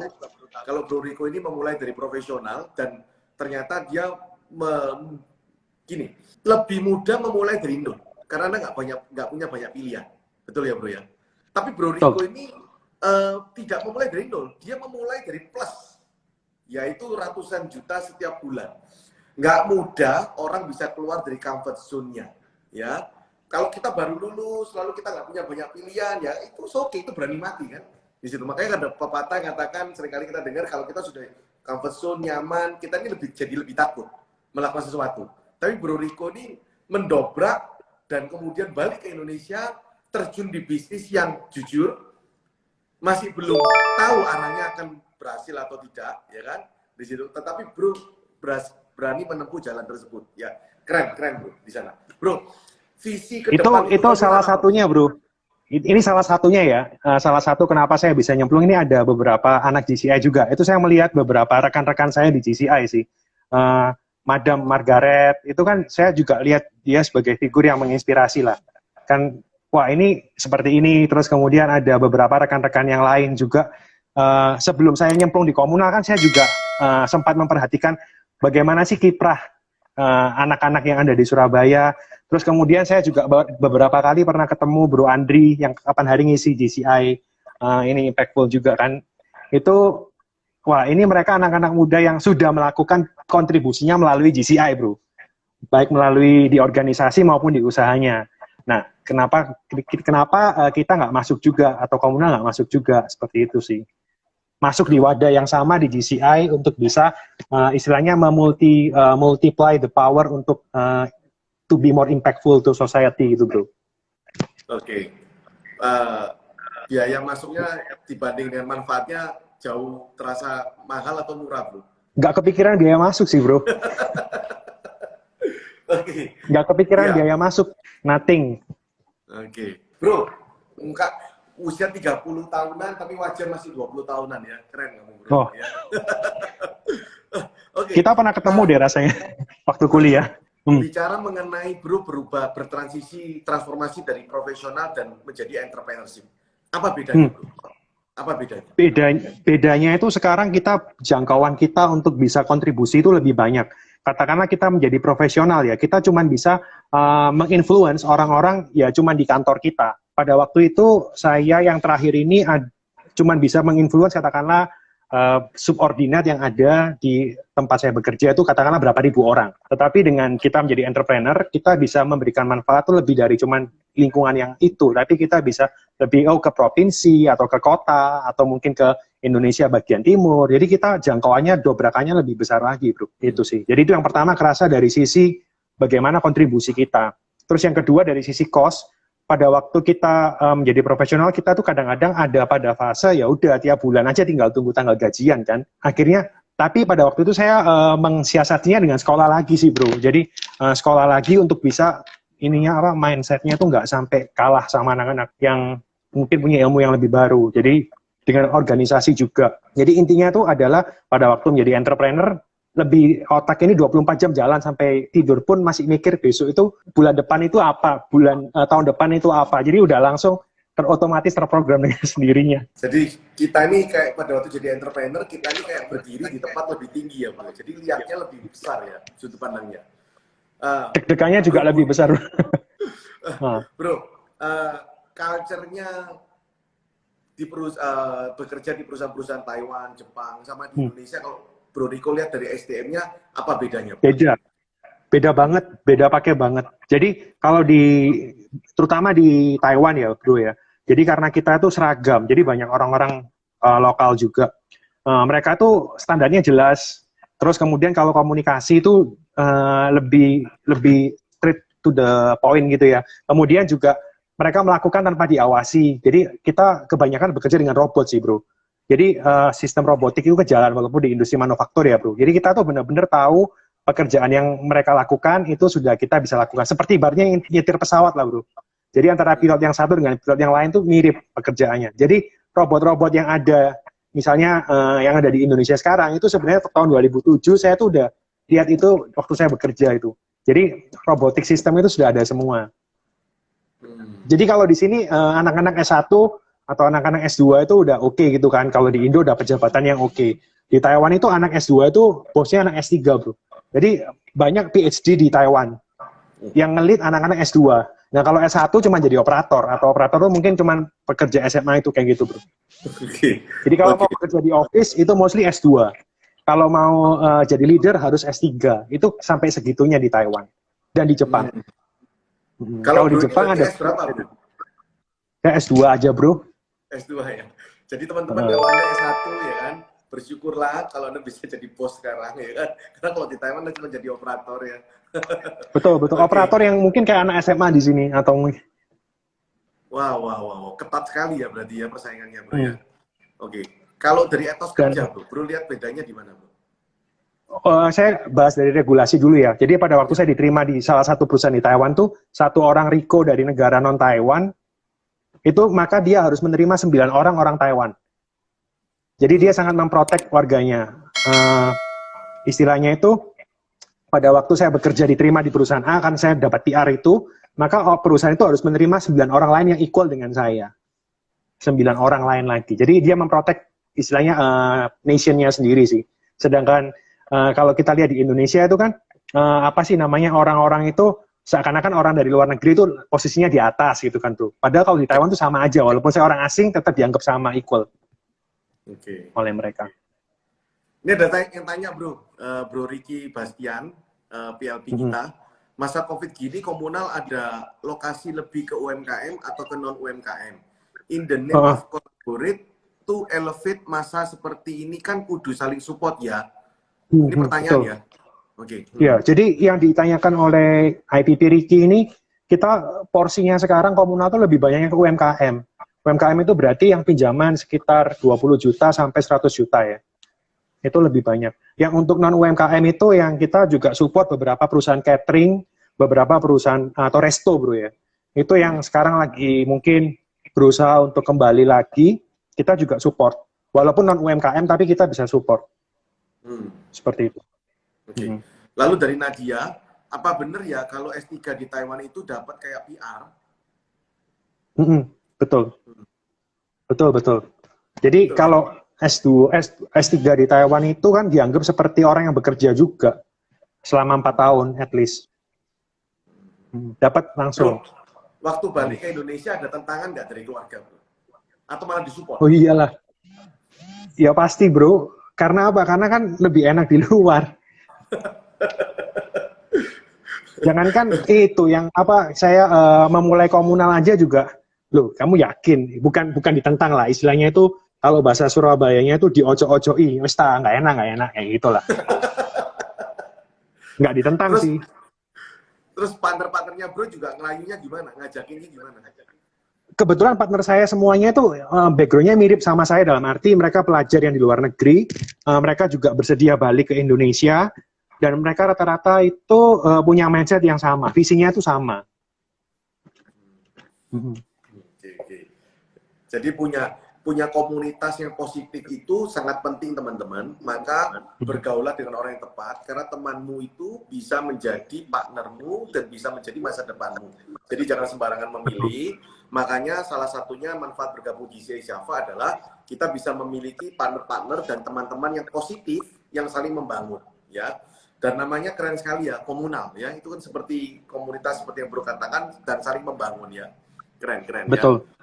kalau Bro Riko ini memulai dari profesional dan ternyata dia gini, lebih mudah memulai dari nol karena nggak punya banyak pilihan, betul ya bro ya. Tapi Bro Riko ini tidak memulai dari nol, dia memulai dari plus, yaitu ratusan juta setiap bulan. Nggak mudah orang bisa keluar dari comfort zone-nya, ya. Kalau kita baru lulus, lalu kita nggak punya banyak pilihan, ya itu oke, itu berani mati kan. Di situ makanya ada pepatah yang katakan, seringkali kita dengar kalau kita sudah comfort zone, nyaman, kita ini jadi lebih takut melakukan sesuatu. Tapi Bro Riko ini mendobrak dan kemudian balik ke Indonesia, terjun di bisnis yang jujur, masih belum tahu arahnya akan berhasil atau tidak, ya kan? Di situ. Tetapi Bro berani menempuh jalan tersebut, ya keren bro di sana, bro. Visi ke depan itu salah satunya, bro. Ini salah satunya ya. Salah satu kenapa saya bisa nyemplung ini ada beberapa anak GCI juga. Itu saya melihat beberapa rekan-rekan saya di GCI sih. Madam Margaret, itu kan saya juga lihat dia sebagai figur yang menginspirasi lah. Kan, wah ini seperti ini. Terus kemudian ada beberapa rekan-rekan yang lain juga. Sebelum saya nyemplung di komunal kan saya juga sempat memperhatikan bagaimana sih kiprah anak-anak yang ada di Surabaya. Terus kemudian saya juga beberapa kali pernah ketemu Bro Andri yang kapan hari ngisi GCI, ini impactful juga kan. Itu, wah ini mereka anak-anak muda yang sudah melakukan kontribusinya melalui GCI bro. Baik melalui di organisasi maupun di usahanya. Nah, kenapa kita nggak masuk juga, atau komunal nggak masuk juga, seperti itu sih. Masuk di wadah yang sama di GCI untuk bisa istilahnya multiply the power untuk to be more impactful to society gitu bro. Oke. Biaya masuknya dibanding dengan manfaatnya jauh terasa mahal atau murah bro? Nggak kepikiran biaya masuk sih bro. Oke. Nggak kepikiran biaya masuk, nothing. Oke. Bro, enggak usia 30 tahunan tapi wajah masih 20 tahunan ya. Keren kamu bro. Oh. Ya. Oke. Kita pernah ketemu deh rasanya waktu kuliah. Bicara mengenai bro bertransisi, transformasi dari profesional dan menjadi entrepreneurship. Apa bedanya bro? Apa bedanya? Bedanya itu sekarang jangkauan kita untuk bisa kontribusi itu lebih banyak. Katakanlah kita menjadi profesional ya, kita cuma bisa menginfluence orang-orang ya cuma di kantor kita. Pada waktu itu saya yang terakhir ini cuma bisa menginfluence katakanlah subordinat yang ada di tempat saya bekerja itu katakanlah berapa ribu orang. Tetapi dengan kita menjadi entrepreneur, kita bisa memberikan manfaat itu lebih dari cuman lingkungan yang itu, tapi kita bisa lebih ke provinsi atau ke kota atau mungkin ke Indonesia bagian timur. Jadi kita jangkauannya dobrakannya lebih besar lagi, bro. Itu sih. Jadi itu yang pertama kerasa dari sisi bagaimana kontribusi kita. Terus yang kedua dari sisi cost. Pada waktu kita menjadi profesional, kita tuh kadang-kadang ada pada fase ya udah tiap bulan aja tinggal tunggu tanggal gajian kan. Akhirnya, tapi pada waktu itu saya mensiasatinya dengan sekolah lagi sih bro. Jadi sekolah lagi untuk bisa mindsetnya tuh nggak sampai kalah sama anak-anak yang mungkin punya ilmu yang lebih baru. Jadi dengan organisasi juga. Jadi intinya tuh adalah pada waktu menjadi entrepreneur, lebih otak ini 24 jam jalan sampai tidur pun masih mikir besok itu bulan depan itu apa, tahun depan itu apa. Jadi udah langsung otomatis terprogram dengan sendirinya. Jadi kita ini kayak pada waktu jadi entrepreneur, kita ini kayak berdiri di tempat lebih tinggi ya bro. Jadi lihatnya lebih besar ya sudut pandangnya. Deg-degannya juga lebih besar. Bro, culture-nya bekerja di perusahaan-perusahaan Taiwan, Jepang, sama di Indonesia kalau Bro Riko lihat dari SDM-nya, apa bedanya? Beda banget, beda pakai banget. Jadi kalau terutama di Taiwan ya bro ya, jadi karena kita itu seragam, jadi banyak orang-orang lokal juga. Mereka tuh standarnya jelas, terus kemudian kalau komunikasi itu lebih straight to the point gitu ya. Kemudian juga mereka melakukan tanpa diawasi, jadi kita kebanyakan bekerja dengan robot sih bro. Jadi sistem robotik itu ke jalan walaupun di industri manufaktur ya bro. Jadi kita tuh benar-benar tahu pekerjaan yang mereka lakukan itu sudah kita bisa lakukan. Seperti ibaratnya nyetir pesawat lah bro. Jadi antara pilot yang satu dengan pilot yang lain tuh mirip pekerjaannya. Jadi robot-robot yang ada, misalnya yang ada di Indonesia sekarang itu sebenarnya tahun 2007 saya tuh udah lihat itu waktu saya bekerja itu. Jadi robotik sistem itu sudah ada semua. Jadi kalau di sini anak-anak S1 atau anak-anak S2 itu udah oke gitu kan. Kalau di Indo dapat jabatan yang oke. Di Taiwan itu anak S2 itu bosnya anak S3 bro. Jadi banyak PhD di Taiwan yang ngelit anak-anak S2. Nah kalau S1 cuma jadi operator, atau operator itu mungkin cuma pekerja SMA itu kayak gitu bro. Jadi kalau mau bekerja di office itu mostly S2. Kalau mau jadi leader harus S3. Itu sampai segitunya di Taiwan dan di Jepang. Kalau di Jepang ada berapa, bro? Ya S2 aja bro. S2 ya. Jadi teman-teman kalau Anda S1 ya kan, bersyukurlah kalau Anda bisa jadi bos sekarang ya kan. Karena kalau di Taiwan Anda cuma jadi operator ya. Betul. Okay. Operator yang mungkin kayak anak SMA di sini atau mungkin. Wow. Ketat sekali ya berarti ya persaingannya bro ya. Oke. Kalau dari etos kerja bro lihat bedanya di mana bro? Saya bahas dari regulasi dulu ya. Jadi pada waktu saya diterima di salah satu perusahaan di Taiwan tuh, satu orang Riko dari negara non-Taiwan, itu maka dia harus menerima 9 orang Taiwan. Jadi dia sangat memprotek warganya. Istilahnya itu, pada waktu saya bekerja diterima di perusahaan A, kan saya dapat PR itu, maka perusahaan itu harus menerima 9 orang lain yang equal dengan saya. 9 orang lain lagi. Jadi dia memprotek istilahnya nation-nya sendiri sih. Sedangkan kalau kita lihat di Indonesia itu kan, apa sih namanya, orang-orang itu seakan-akan orang dari luar negeri itu posisinya di atas gitu kan tuh. Padahal kalau di Taiwan tuh sama aja, walaupun saya orang asing tetap dianggap sama, equal oleh mereka. Ini ada yang tanya bro, Bro Ricky Bastian, PLP kita, masa COVID gini komunal ada lokasi lebih ke UMKM atau ke non UMKM? In the name of collaborate to elevate masa seperti ini kan kudu saling support ya. Ini pertanyaan ya. Oke. Ya, jadi yang ditanyakan oleh IPP Ricky ini, kita porsinya sekarang komunal itu lebih banyaknya ke UMKM. UMKM itu berarti yang pinjaman sekitar 20 juta sampai 100 juta ya. Itu lebih banyak. Yang untuk non-UMKM itu yang kita juga support beberapa perusahaan catering, beberapa perusahaan atau resto bro ya. Itu yang sekarang lagi mungkin berusaha untuk kembali lagi, kita juga support. Walaupun non-UMKM tapi kita bisa support. Seperti itu. Oke. Lalu dari Nadia, apa benar ya kalau S3 di Taiwan itu dapat kayak PR? Betul. Jadi kalau S3 di Taiwan itu kan dianggap seperti orang yang bekerja juga selama 4 tahun at least. Dapat langsung. Bro, waktu balik ke Indonesia ada tantangan nggak dari keluarga bro? Atau malah disupport? Oh iyalah. Ya pasti bro. Karena apa? Karena kan lebih enak di luar. Jangankan itu yang apa saya memulai komunal aja juga. Loh, kamu yakin? Bukan ditentang lah. Istilahnya itu kalau bahasa Surabayanya itu diojo-ojoi. Wis ta, nggak enak kayak gitulah. Nggak ditentang sih. Terus partner-partnernya bro juga ngelayunya gimana? Ngajakinnya gimana? Kebetulan partner saya semuanya itu background-nya mirip sama saya dalam arti mereka pelajar yang di luar negeri, mereka juga bersedia balik ke Indonesia, dan mereka rata-rata itu punya mindset yang sama, visinya itu sama. Jadi punya komunitas yang positif itu sangat penting teman-teman, maka bergaulah dengan orang yang tepat, karena temanmu itu bisa menjadi partnermu dan bisa menjadi masa depanmu. Jadi jangan sembarangan memilih, makanya salah satunya manfaat bergabung di CI Java adalah kita bisa memiliki partner-partner dan teman-teman yang positif, yang saling membangun. Ya. Dan namanya keren sekali ya, komunal. Ya. Itu kan seperti komunitas seperti yang Bro katakan, dan saling membangun ya. Keren Betul. Ya.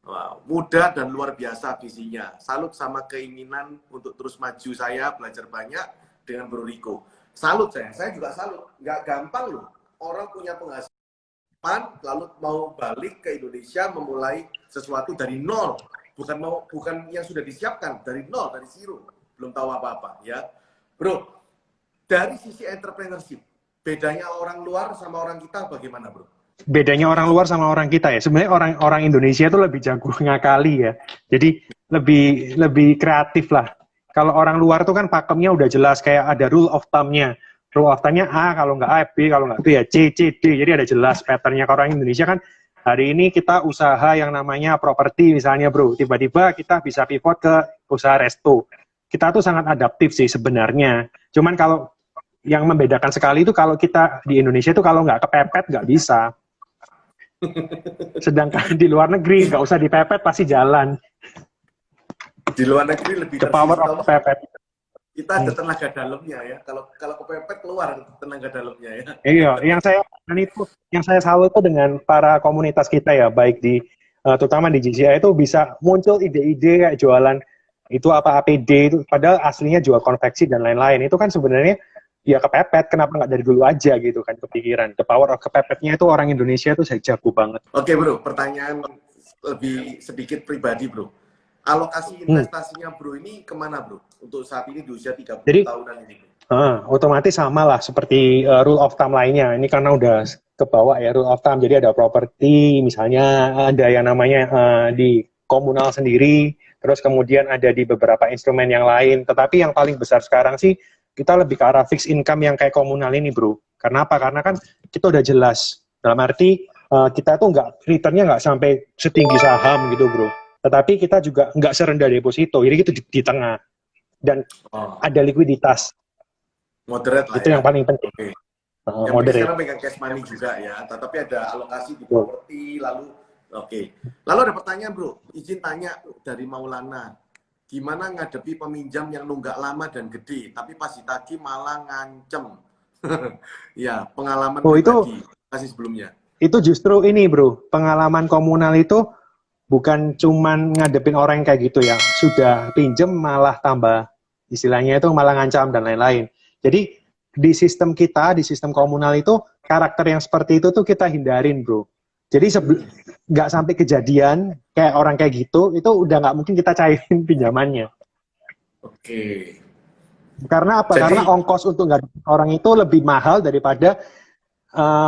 Wow, mudah dan luar biasa visinya. Salut sama keinginan untuk terus maju saya, belajar banyak dengan Bro Riko. Salut saya juga salut. Nggak gampang loh. Orang punya penghasilan, lalu mau balik ke Indonesia memulai sesuatu dari nol. Bukan yang sudah disiapkan, dari nol, dari zero. Belum tahu apa-apa ya. Bro, dari sisi entrepreneurship, bedanya orang luar sama orang kita bagaimana bro? bedanya orang luar sama orang kita ya. Sebenarnya orang Indonesia itu lebih jago ngakali ya. Jadi lebih kreatif lah. Kalau orang luar tuh kan pakemnya udah jelas, kayak ada rule of thumb-nya. Rule of thumb-nya A, kalau nggak A, B, kalau nggak B ya C, C, D. Jadi ada jelas pattern-nya. Kalau orang Indonesia kan hari ini kita usaha yang namanya properti misalnya bro. Tiba-tiba kita bisa pivot ke usaha resto. Kita tuh sangat adaptif sih sebenarnya. Cuman kalau yang membedakan sekali itu kalau kita di Indonesia itu kalau nggak kepepet nggak bisa. Sedangkan di luar negeri nggak usah dipepet pasti jalan. Di luar negeri lebih The power of kepepet. Kita ada tenaga dalamnya ya. Kalau kepepet keluar tenaga dalamnya ya. Iya, yang saya salut tuh dengan para komunitas kita ya, baik di terutama di GCI itu bisa muncul ide-ide kayak jualan itu apa APD itu, padahal aslinya jual konveksi dan lain-lain. Itu kan sebenarnya ya kepepet, kenapa nggak dari dulu aja gitu kan kepikiran. The power of kepepetnya itu orang Indonesia tuh saya jago banget. Oke bro, pertanyaan lebih sedikit pribadi bro. Alokasi investasinya bro ini kemana bro? Untuk saat ini di usia 30 tahunan ini bro. Otomatis sama lah seperti rule of thumb lainnya. Ini karena udah kebawa ya rule of thumb. Jadi ada properti, misalnya ada yang namanya di komunal sendiri, terus kemudian ada di beberapa instrumen yang lain. Tetapi yang paling besar sekarang sih kita lebih ke arah fixed income yang kayak komunal ini bro. Karena apa? Karena kan kita udah jelas. Dalam arti kita tuh returnnya nggak sampai setinggi saham gitu bro. Tetapi kita juga nggak serendah deposito. Jadi itu di tengah. Dan ada likuiditas. Moderate lah itu ya. yang paling penting. Okay. Yang Moderate. sekarang pegang cash money juga ya. Tetapi ada alokasi di properti lalu. Lalu ada pertanyaan bro. Izin tanya dari Maulana. Gimana ngadepi peminjam yang nunggak lama dan gede, tapi pas ditagih malah ngancem? Ya, pengalaman pribadi kasih sebelumnya. Itu justru ini bro, pengalaman komunal itu bukan cuman ngadepin orang kayak gitu ya, sudah pinjem malah tambah, istilahnya itu malah ngancam dan lain-lain. Jadi di sistem kita, di sistem komunal itu, karakter yang seperti itu tuh kita hindarin bro. Jadi nggak sampai kejadian kayak orang kayak gitu, itu udah nggak mungkin kita cairin pinjamannya. Oke. Karena apa? Karena ongkos untuk nggak orang itu lebih mahal daripada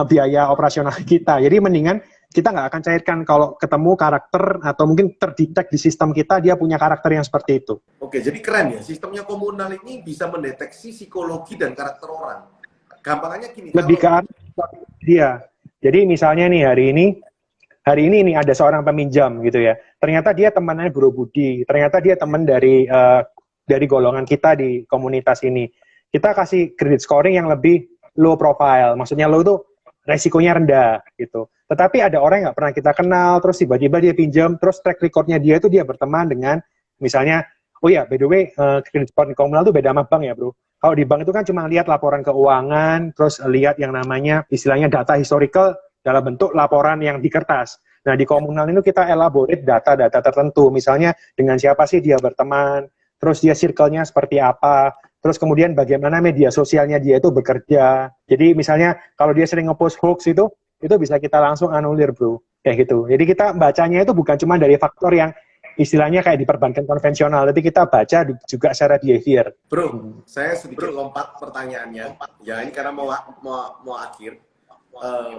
biaya operasional kita. Jadi mendingan kita nggak akan cairkan kalau ketemu karakter atau mungkin terdetek di sistem kita dia punya karakter yang seperti itu. Oke, jadi keren ya. Sistemnya komunal ini bisa mendeteksi psikologi dan karakter orang. Gampangannya gini. Lebih ke arah dia. Jadi misalnya nih hari ini nih ada seorang peminjam gitu ya. Ternyata dia temannya Bro Budi. Ternyata dia teman dari golongan kita di komunitas ini. Kita kasih credit scoring yang lebih low profile. Maksudnya low itu resikonya rendah gitu. Tetapi ada orang yang nggak pernah kita kenal, terus tiba-tiba dia pinjam, terus track recordnya dia itu dia berteman dengan misalnya, oh ya by the way credit scoring komunal itu beda sama bank ya bro. Kalau di bank itu kan cuma lihat laporan keuangan, terus lihat yang namanya istilahnya data historical dalam bentuk laporan yang di kertas. Nah di komunal itu kita elaborate data-data tertentu, misalnya dengan siapa sih dia berteman, terus dia circle-nya seperti apa, terus kemudian bagaimana media sosialnya dia itu bekerja. Jadi misalnya kalau dia sering ngepost hoax itu bisa kita langsung anulir bro, kayak gitu. Jadi kita bacanya itu bukan cuma dari faktor yang istilahnya kayak di perbankan konvensional, tapi kita baca juga secara behavior. Bro, saya sedikit lompat pertanyaannya. Ya ini karena mau akhir,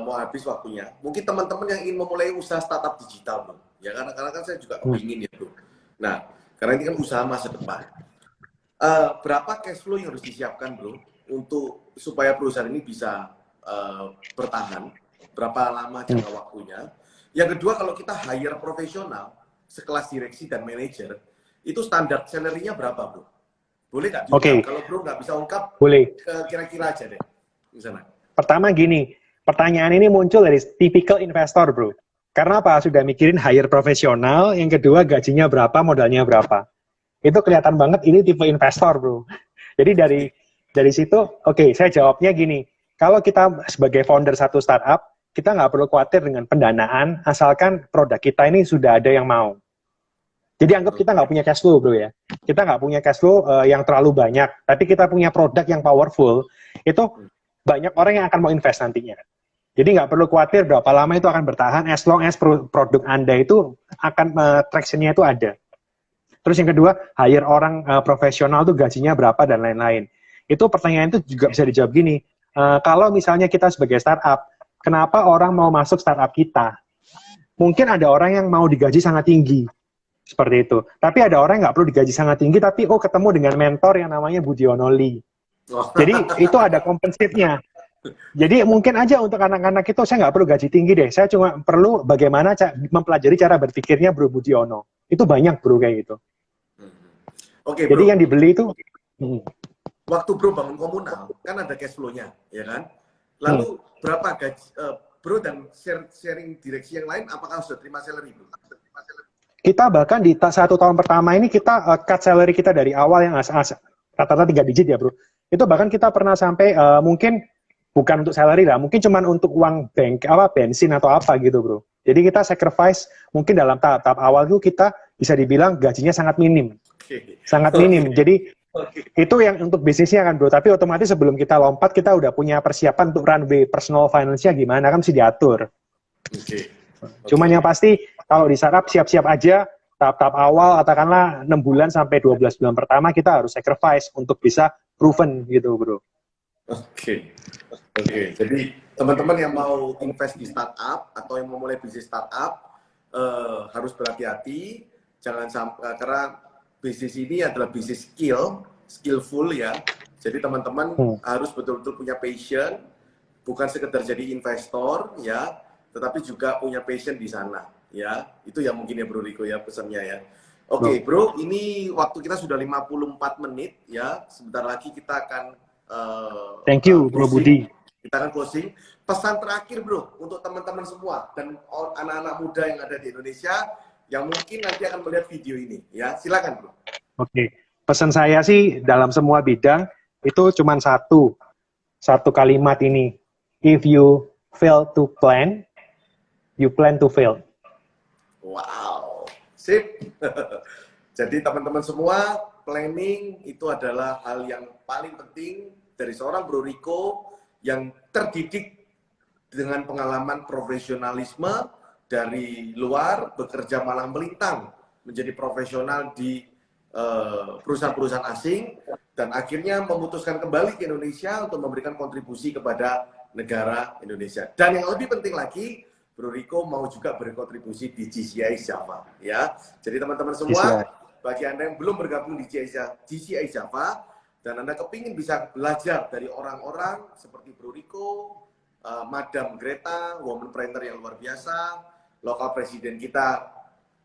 mau habis waktunya. Mungkin teman-teman yang ingin memulai usaha startup digital, bro. Ya karena kan saya juga kepingin ya, bro. Nah, karena ini kan usaha masa depan. Berapa cash flow yang harus disiapkan, bro, untuk supaya perusahaan ini bisa bertahan? Berapa lama jangka waktunya? Yang kedua, kalau kita hire profesional sekelas direksi dan manajer, itu standar salary-nya berapa, bro? Boleh nggak diungkap? Kalau bro nggak bisa ungkap, boleh. Kira-kira aja deh, misalnya. Pertama gini, pertanyaan ini muncul dari typical investor, bro. Karena apa? Sudah mikirin hire profesional, yang kedua gajinya berapa, modalnya berapa. Itu kelihatan banget ini tipe investor, bro. Jadi dari situ, saya jawabnya gini. Kalau kita sebagai founder satu startup, kita nggak perlu khawatir dengan pendanaan, asalkan produk kita ini sudah ada yang mau. Jadi anggap kita nggak punya cash flow, bro ya. Kita nggak punya cash flow yang terlalu banyak, tapi kita punya produk yang powerful, itu banyak orang yang akan mau invest nantinya. Jadi nggak perlu khawatir berapa lama itu akan bertahan, as long as produk Anda itu akan traction-nya itu ada. Terus yang kedua, hire orang profesional tuh gajinya berapa dan lain-lain. Itu pertanyaan itu juga bisa dijawab gini, kalau misalnya kita sebagai startup, kenapa orang mau masuk startup kita. Mungkin ada orang yang mau digaji sangat tinggi, seperti itu. Tapi ada orang yang nggak perlu digaji sangat tinggi, tapi ketemu dengan mentor yang namanya Budiono Lee. Jadi itu ada kompensitnya. Jadi mungkin aja untuk anak-anak itu saya nggak perlu gaji tinggi deh. Saya cuma perlu bagaimana mempelajari cara berpikirnya Bro Budiono. Itu banyak bro kayak gitu. Oke, jadi bro. yang dibeli itu Waktu bro bangun komunal kan ada cash flow-nya, ya kan? Lalu berapa gaji bro dan sharing direksi yang lain apakah sudah terima salary bro? Kita bahkan di 1 tahun pertama ini kita cut salary kita dari awal yang rata-rata 3 digit ya bro. Itu bahkan kita pernah sampai mungkin bukan untuk salary lah, mungkin cuma untuk uang bensin atau apa gitu bro. Jadi kita sacrifice mungkin dalam tahap awal itu kita bisa dibilang gajinya sangat minim. Sangat minim. Jadi itu yang untuk bisnisnya kan bro, tapi otomatis sebelum kita lompat kita udah punya persiapan untuk runway personal finance-nya gimana kan mesti diatur. Cuman yang pasti kalau di startup siap-siap aja tahap-tahap awal katakanlah 6 bulan sampai 12 bulan pertama kita harus sacrifice untuk bisa proven gitu bro. Oke. Jadi teman-teman yang mau invest di startup atau yang mau mulai bisnis startup harus berhati-hati, jangan sampai karena bisnis ini adalah bisnis skillful ya. Jadi teman-teman harus betul-betul punya passion, bukan sekedar jadi investor ya, tetapi juga punya passion di sana ya. Itu yang mungkin ya Bro Riko ya pesannya ya. Oke, Bro, ini waktu kita sudah 54 menit ya. Sebentar lagi kita akan thank you Bro Budi. Kita akan closing. Pesan terakhir Bro untuk teman-teman semua dan anak-anak muda yang ada di Indonesia yang mungkin nanti akan melihat video ini ya. Silakan Bro. Oke. Pesan saya sih dalam semua bidang itu cuma satu kalimat ini. If you fail to plan, you plan to fail. Wow. Sip. Jadi teman-teman semua, planning itu adalah hal yang paling penting dari seorang Bro Riko yang terdidik dengan pengalaman profesionalisme dari luar, bekerja malang melintang, menjadi profesional di perusahaan-perusahaan asing, dan akhirnya memutuskan kembali ke Indonesia untuk memberikan kontribusi kepada negara Indonesia. Dan yang lebih penting lagi, Bro Riko mau juga berkontribusi di GCI Java. Ya. Jadi teman-teman semua, bagi Anda yang belum bergabung di GCI Java, dan Anda kepingin bisa belajar dari orang-orang seperti Bro Riko, Madam Greta, woman printer yang luar biasa, lokal presiden kita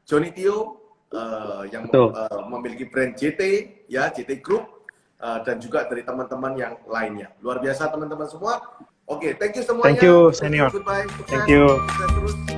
Johnny Tio, yang memiliki brand JT, ya JT Group, dan juga dari teman-teman yang lainnya. Luar biasa teman-teman semua. Oke, thank you semuanya. Thank you, senior. Goodbye. Thank you. Sukses terus.